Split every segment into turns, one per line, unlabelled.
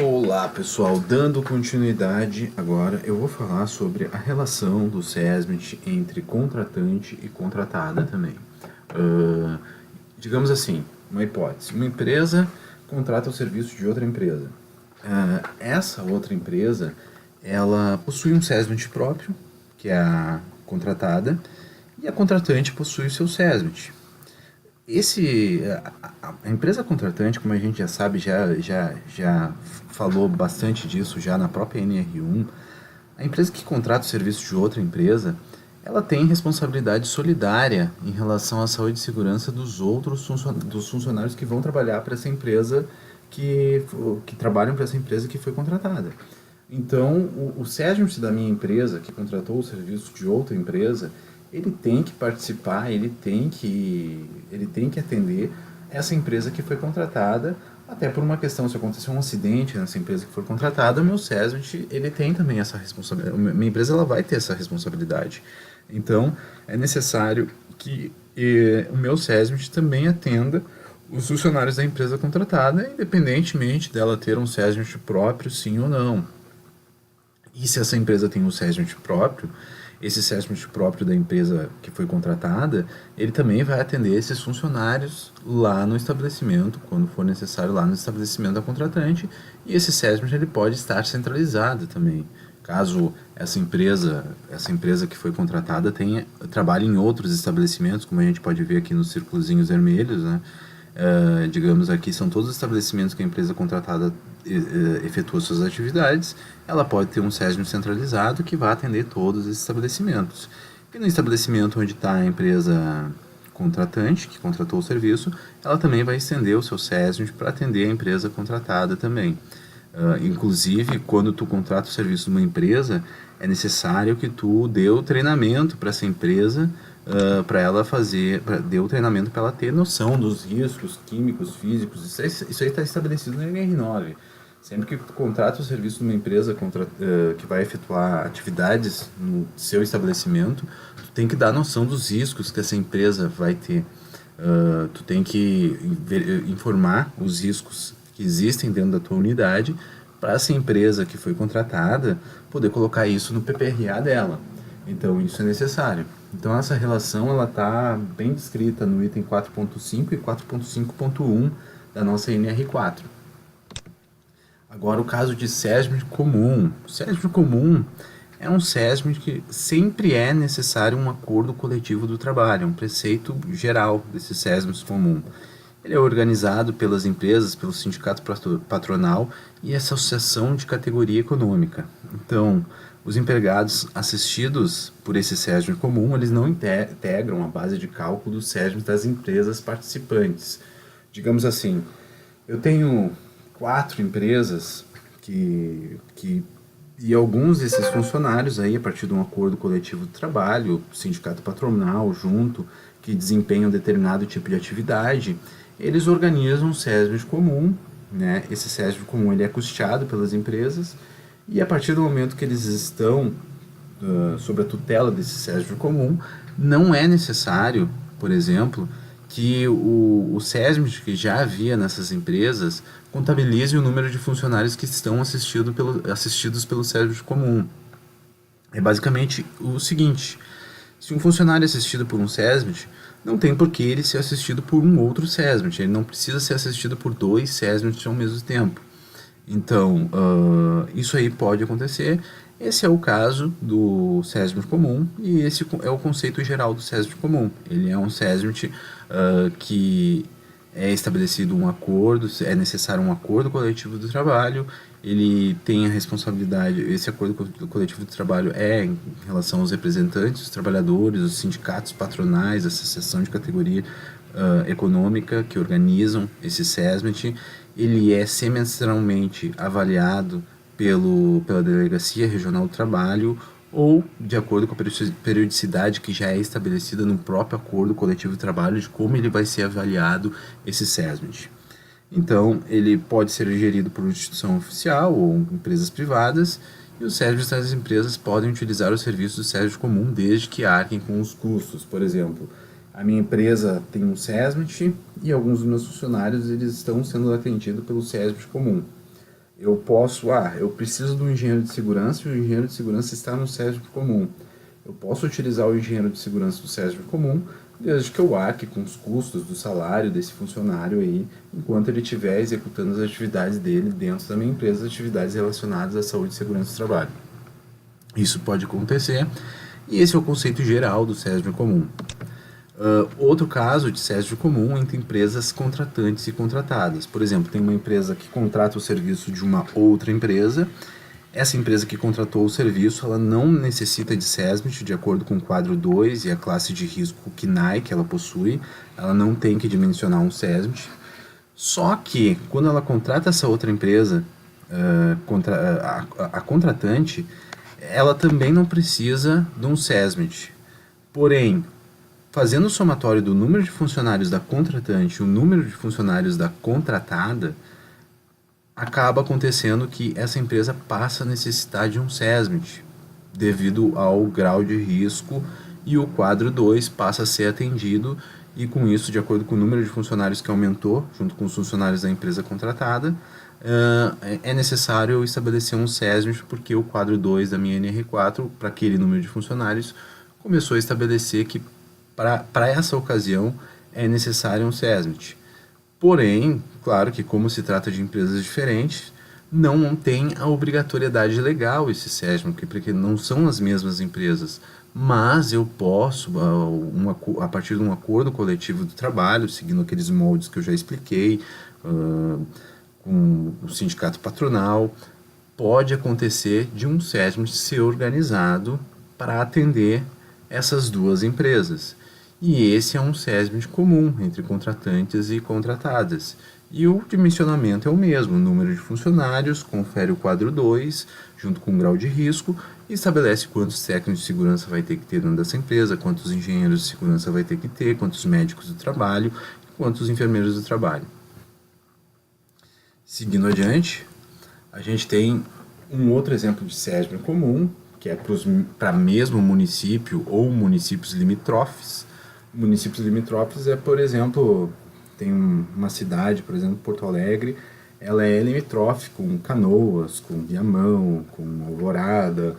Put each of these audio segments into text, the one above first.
Olá pessoal, dando continuidade, agora eu vou falar sobre a relação do SESMIT entre contratante e contratada também. Digamos assim, uma hipótese, uma empresa contrata o serviço de outra empresa. Essa outra empresa, ela possui um SESMIT próprio, que é a contratada, e a contratante possui o seu SESMIT. A empresa contratante, como a gente já sabe, já falou bastante disso já na própria NR1, a empresa que contrata o serviço de outra empresa, ela tem responsabilidade solidária em relação à saúde e segurança dos funcionários que vão trabalhar para essa empresa, que trabalham para essa empresa que foi contratada. Então, o SESMIT da minha empresa, que contratou o serviço de outra empresa, ele tem que participar, ele tem que atender essa empresa que foi contratada, até por uma questão, se acontecer um acidente nessa empresa que foi contratada, o meu SESMIT, ele tem também essa responsabilidade, minha empresa ela vai ter essa responsabilidade. Então, é necessário que o meu SESMIT também atenda os funcionários da empresa contratada, independentemente dela ter um SESMIT próprio, sim ou não. E se essa empresa tem um SESMIT próprio, esse SESMIT próprio da empresa que foi contratada, ele também vai atender esses funcionários lá no estabelecimento, quando for necessário lá no estabelecimento da contratante, e esse SESMIT ele pode estar centralizado também. Caso essa empresa que foi contratada trabalhe em outros estabelecimentos, como a gente pode ver aqui nos círculozinhos vermelhos, né? Digamos aqui, são todos os estabelecimentos que a empresa contratada efetua suas atividades, ela pode ter um SESMIT centralizado que vai atender todos esses estabelecimentos. E no estabelecimento onde está a empresa contratante, que contratou o serviço, ela também vai estender o seu SESMIT para atender a empresa contratada também. Inclusive, quando tu contrata o serviço de uma empresa, é necessário que tu dê o treinamento para essa empresa, para ela dê o treinamento para ela ter noção dos riscos químicos, físicos. Isso aí está estabelecido no NR9. Sempre que tu contrata o serviço de uma empresa que vai efetuar atividades no seu estabelecimento, tu tem que dar noção dos riscos que essa empresa vai ter. Tu tem que informar os riscos que existem dentro da tua unidade para essa empresa que foi contratada poder colocar isso no PPRA dela. Então isso é necessário. Então essa relação ela está bem descrita no item 4.5 e 4.5.1 da nossa NR4. Agora o caso de SESMIT comum. O SESMIT comum é um SESMIT que sempre é necessário um acordo coletivo do trabalho, é um preceito geral desse SESMIT comum. Ele é organizado pelas empresas, pelo sindicato patronal e essa associação de categoria econômica. Então, os empregados assistidos por esse SESMIT comum, eles não integram a base de cálculo do SESMIT das empresas participantes. Digamos assim, eu tenho 4 empresas e alguns desses funcionários aí, a partir de um acordo coletivo de trabalho, sindicato patronal junto, que desempenham determinado tipo de atividade, eles organizam um SESMIT comum, né? Esse SESMIT comum ele é custeado pelas empresas e a partir do momento que eles estão sob a tutela desse SESMIT comum, não é necessário, por exemplo, que o SESMIT que já havia nessas empresas contabilize o número de funcionários que estão assistidos pelo SESMIT comum. É basicamente o seguinte: se um funcionário é assistido por um SESMIT, não tem por que ele ser assistido por um outro SESMIT, ele não precisa ser assistido por 2 SESMITs ao mesmo tempo. Então, isso aí pode acontecer. Esse é o caso do SESMIT comum e esse é o conceito geral do SESMIT comum. Ele é um SESMIT que é estabelecido um acordo, é necessário um acordo coletivo do trabalho, ele tem a responsabilidade, esse acordo coletivo do trabalho é em relação aos representantes, os trabalhadores, os sindicatos patronais, a associação de categoria econômica que organizam esse SESMIT. Ele é semestralmente avaliado pela Delegacia Regional do Trabalho ou de acordo com a periodicidade que já é estabelecida no próprio acordo coletivo de trabalho de como ele vai ser avaliado esse SESMIT. Então, ele pode ser gerido por instituição oficial ou empresas privadas e os SESMITs das empresas podem utilizar os serviços do SESMIT comum desde que arquem com os custos. Por exemplo, a minha empresa tem um SESMIT e alguns dos meus funcionários eles estão sendo atendidos pelo SESMIT comum. eu preciso de um engenheiro de segurança e o engenheiro de segurança está no SESB comum. Eu posso utilizar o engenheiro de segurança do SESB comum, desde que eu arque com os custos do salário desse funcionário aí, enquanto ele estiver executando as atividades dele dentro da minha empresa, atividades relacionadas à saúde e segurança do trabalho. Isso pode acontecer, e esse é o conceito geral do SESB comum. Outro caso de SESB comum entre empresas contratantes e contratadas. Por exemplo, tem uma empresa que contrata o serviço de uma outra empresa. Essa empresa que contratou o serviço, ela não necessita de SESMIT, de acordo com o quadro 2 e a classe de risco CNAE que ela possui. Ela não tem que dimensionar um SESMIT. Só que, quando ela contrata essa outra empresa, a contratante, ela também não precisa de um SESMIT. Porém, fazendo o somatório do número de funcionários da contratante e o número de funcionários da contratada, acaba acontecendo que essa empresa passa a necessitar de um SESMIT, devido ao grau de risco, e o quadro 2 passa a ser atendido, e com isso, de acordo com o número de funcionários que aumentou, junto com os funcionários da empresa contratada, é necessário estabelecer um SESMIT, porque o quadro 2 da minha NR4, para aquele número de funcionários, começou a estabelecer que para essa ocasião é necessário um SESMIT. Porém, claro que como se trata de empresas diferentes, não tem a obrigatoriedade legal esse SESMIT, porque não são as mesmas empresas. Mas eu posso, a partir de um acordo coletivo do trabalho, seguindo aqueles moldes que eu já expliquei, com o sindicato patronal, pode acontecer de um SESMIT ser organizado para atender essas duas empresas. E esse é um SESMIT comum entre contratantes e contratadas. E o dimensionamento é o mesmo, o número de funcionários, confere o quadro 2, junto com o grau de risco, e estabelece quantos técnicos de segurança vai ter que ter dentro dessa empresa, quantos engenheiros de segurança vai ter que ter, quantos médicos do trabalho, quantos enfermeiros do trabalho. Seguindo adiante, a gente tem um outro exemplo de SESMIT comum, que é para mesmo município ou municípios limítrofes. Municípios limítrofes é, por exemplo, tem uma cidade, por exemplo, Porto Alegre, ela é limítrofe com Canoas, com Viamão, com Alvorada,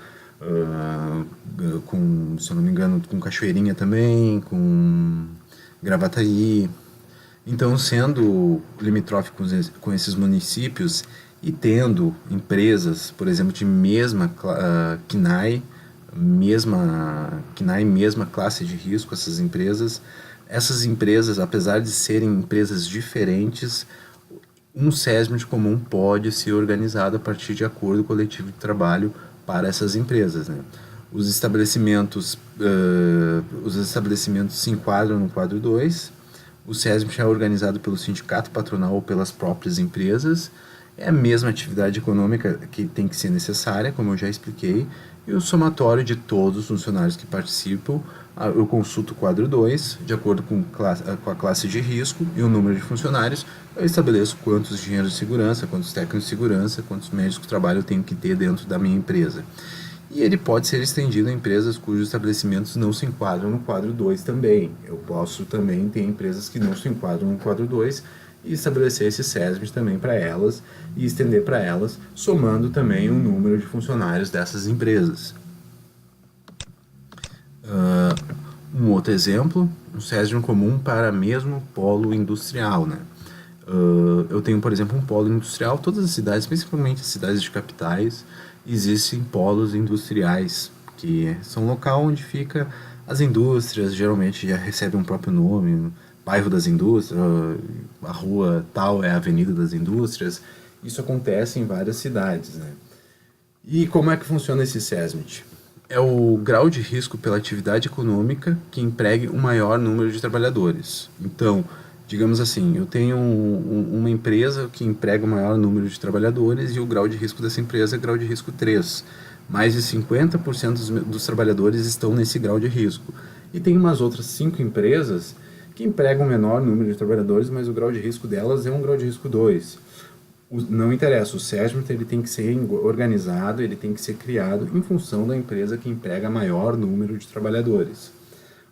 com, se eu não me engano, com Cachoeirinha também, com Gravataí. Então, sendo limítrofe com esses municípios e tendo empresas, por exemplo, de mesma CNAE, mesma classe de risco, essas empresas, apesar de serem empresas diferentes, um SESMIT comum pode ser organizado a partir de acordo coletivo de trabalho para essas empresas, né? Os estabelecimentos se enquadram no quadro 2, o SESMIT é organizado pelo sindicato patronal ou pelas próprias empresas, é a mesma atividade econômica que tem que ser necessária, como eu já expliquei, e o somatório de todos os funcionários que participam, eu consulto o quadro 2, de acordo com a classe de risco e o número de funcionários, eu estabeleço quantos engenheiros de segurança, quantos técnicos de segurança, quantos médicos de trabalho eu tenho que ter dentro da minha empresa. E ele pode ser estendido a empresas cujos estabelecimentos não se enquadram no quadro 2 também. Eu posso também ter empresas que não se enquadram no quadro 2 e estabelecer esse SESMIT também para elas e estender para elas, somando também o número de funcionários dessas empresas. Um outro exemplo, um SESMIT comum para mesmo polo industrial, né? Eu tenho, por exemplo, um polo industrial, todas as cidades, principalmente as cidades de capitais, existem polos industriais, que são local onde fica as indústrias, geralmente já recebem um próprio nome, bairro das indústrias, a rua tal é a avenida das indústrias. Isso acontece em várias cidades, né? E como é que funciona esse SESMIT? É o grau de risco pela atividade econômica que empregue um maior número de trabalhadores. Então, digamos assim, eu tenho uma empresa que emprega o maior número de trabalhadores e o grau de risco dessa empresa é grau de risco 3. Mais de 50% dos trabalhadores estão nesse grau de risco. E tem umas outras 5 empresas que empregam o menor número de trabalhadores, mas o grau de risco delas é um grau de risco 2. Não interessa, o SESMIT ele tem que ser organizado, ele tem que ser criado em função da empresa que emprega maior número de trabalhadores.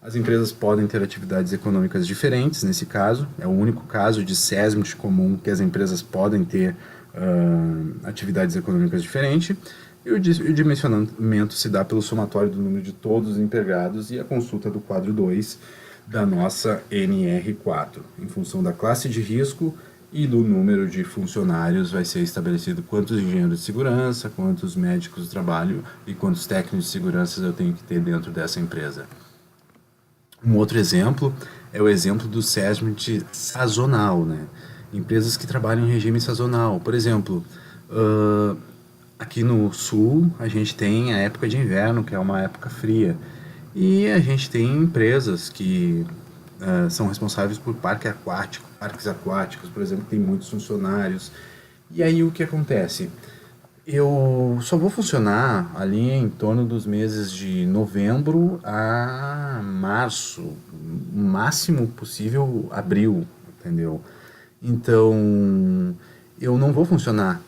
As empresas podem ter atividades econômicas diferentes, nesse caso, é o único caso de SESMIT comum que as empresas podem ter atividades econômicas diferentes, e o dimensionamento se dá pelo somatório do número de todos os empregados e a consulta do quadro 2 da nossa NR4. Em função da classe de risco e do número de funcionários vai ser estabelecido quantos engenheiros de segurança, quantos médicos de trabalho e quantos técnicos de segurança eu tenho que ter dentro dessa empresa. Um outro exemplo é o exemplo do SESMIT sazonal, né? Empresas que trabalham em regime sazonal. Por exemplo, aqui no sul a gente tem a época de inverno, que é uma época fria. E a gente tem empresas que são responsáveis por parques aquáticos, por exemplo, que tem muitos funcionários. E aí o que acontece? Eu só vou funcionar ali em torno dos meses de novembro a março, o máximo possível abril, entendeu? Então, eu não vou funcionar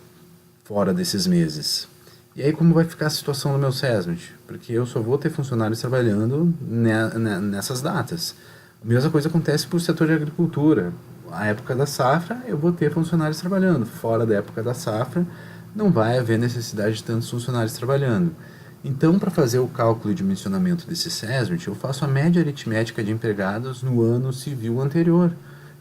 fora desses meses. E aí como vai ficar a situação do meu SESMIT? Porque eu só vou ter funcionários trabalhando nessas datas. A mesma coisa acontece para o setor de agricultura. A época da safra, eu vou ter funcionários trabalhando. Fora da época da safra, não vai haver necessidade de tantos funcionários trabalhando. Então, para fazer o cálculo e dimensionamento desse SESMIT, eu faço a média aritmética de empregados no ano civil anterior.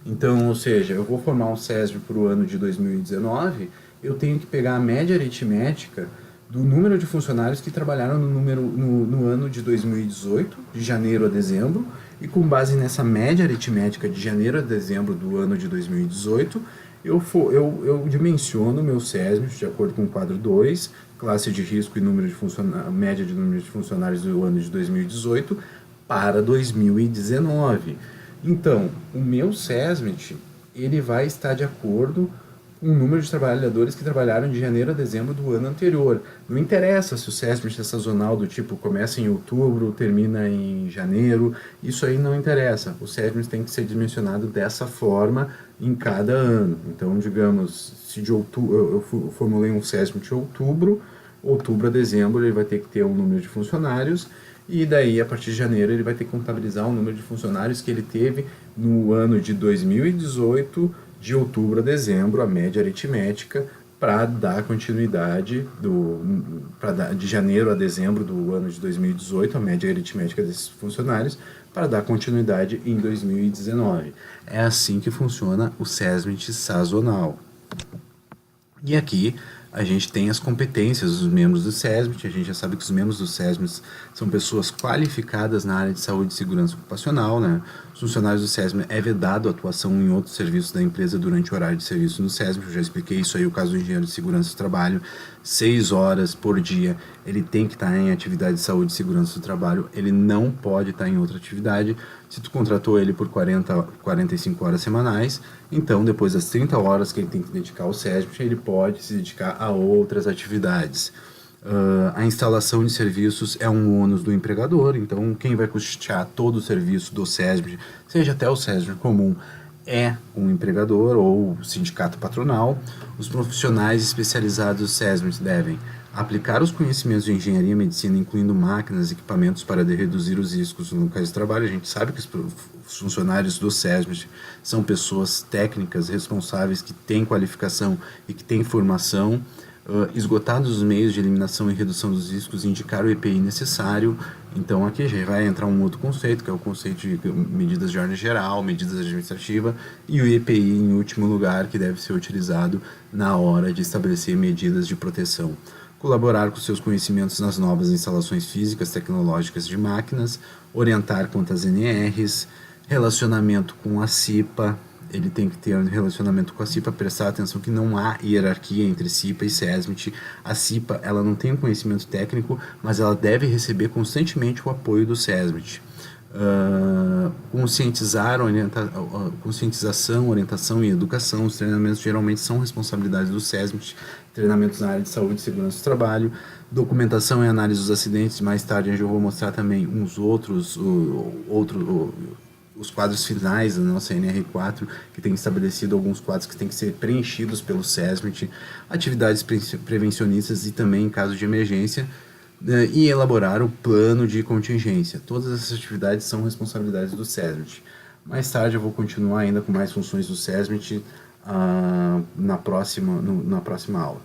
Então, ou seja, eu vou formar um SESMIT para o ano de 2019, eu tenho que pegar a média aritmética do número de funcionários que trabalharam no ano de 2018, de janeiro a dezembro, e com base nessa média aritmética de janeiro a dezembro do ano de 2018, eu dimensiono o meu SESMIT de acordo com o quadro 2, classe de risco e média de número de funcionários do ano de 2018 para 2019. Então, o meu SESMIT ele vai estar de acordo com o número de trabalhadores que trabalharam de janeiro a dezembro do ano anterior. Não interessa se o SESMIT é sazonal, do tipo começa em outubro, termina em janeiro, isso aí não interessa. O SESMIT tem que ser dimensionado dessa forma em cada ano. Então, digamos, se de outubro, eu formulei um SESMIT de outubro a dezembro ele vai ter que ter um número de funcionários, e daí a partir de janeiro ele vai ter que contabilizar o número de funcionários que ele teve no ano de 2018, de outubro a dezembro, a média aritmética, para dar continuidade de janeiro a dezembro do ano de 2018, a média aritmética desses funcionários, para dar continuidade em 2019. É assim que funciona o SESMIT sazonal. E aqui a gente tem as competências dos membros do SESMIT. A gente já sabe que os membros do SESMIT são pessoas qualificadas na área de saúde e segurança ocupacional, né? Os funcionários do SESMIT é vedado a atuação em outros serviços da empresa durante o horário de serviço no SESMIT. Eu já expliquei isso aí, o caso do engenheiro de segurança do trabalho, 6 horas por dia ele tem que estar em atividade de saúde e segurança do trabalho, ele não pode estar em outra atividade. Se tu contratou ele por 45 horas semanais, então depois das 30 horas que ele tem que dedicar ao SESMIT, ele pode se dedicar a outras atividades. A instalação de serviços é um ônus do empregador, então quem vai custear todo o serviço do SESMIT, seja até o SESMIT comum, é um empregador ou sindicato patronal. Os profissionais especializados do SESMIT devem aplicar os conhecimentos de engenharia e medicina, incluindo máquinas e equipamentos para reduzir os riscos no locais de trabalho. A gente sabe que os funcionários do SESMIT são pessoas técnicas, responsáveis, que têm qualificação e que têm formação. Esgotados os meios de eliminação e redução dos riscos, indicar o EPI necessário. Então aqui já vai entrar um outro conceito, que é o conceito de medidas de ordem geral, medidas administrativas, e o EPI em último lugar, que deve ser utilizado na hora de estabelecer medidas de proteção. Colaborar com seus conhecimentos nas novas instalações físicas, tecnológicas de máquinas, orientar quanto às NRs, relacionamento com a CIPA. Ele tem que ter um relacionamento com a CIPA, prestar atenção que não há hierarquia entre CIPA e SESMIT. A CIPA ela não tem um conhecimento técnico, mas ela deve receber constantemente o apoio do SESMIT. Conscientização, orientação e educação. Os treinamentos geralmente são responsabilidades do SESMIT, treinamentos na área de saúde e segurança do trabalho, documentação e análise dos acidentes. Mais tarde eu vou mostrar também os quadros finais da nossa NR4, que tem estabelecido alguns quadros que têm que ser preenchidos pelo SESMIT, atividades prevencionistas e também em caso de emergência, e elaborar o plano de contingência. Todas essas atividades são responsabilidades do SESMIT. Mais tarde eu vou continuar ainda com mais funções do SESMIT, na próxima aula.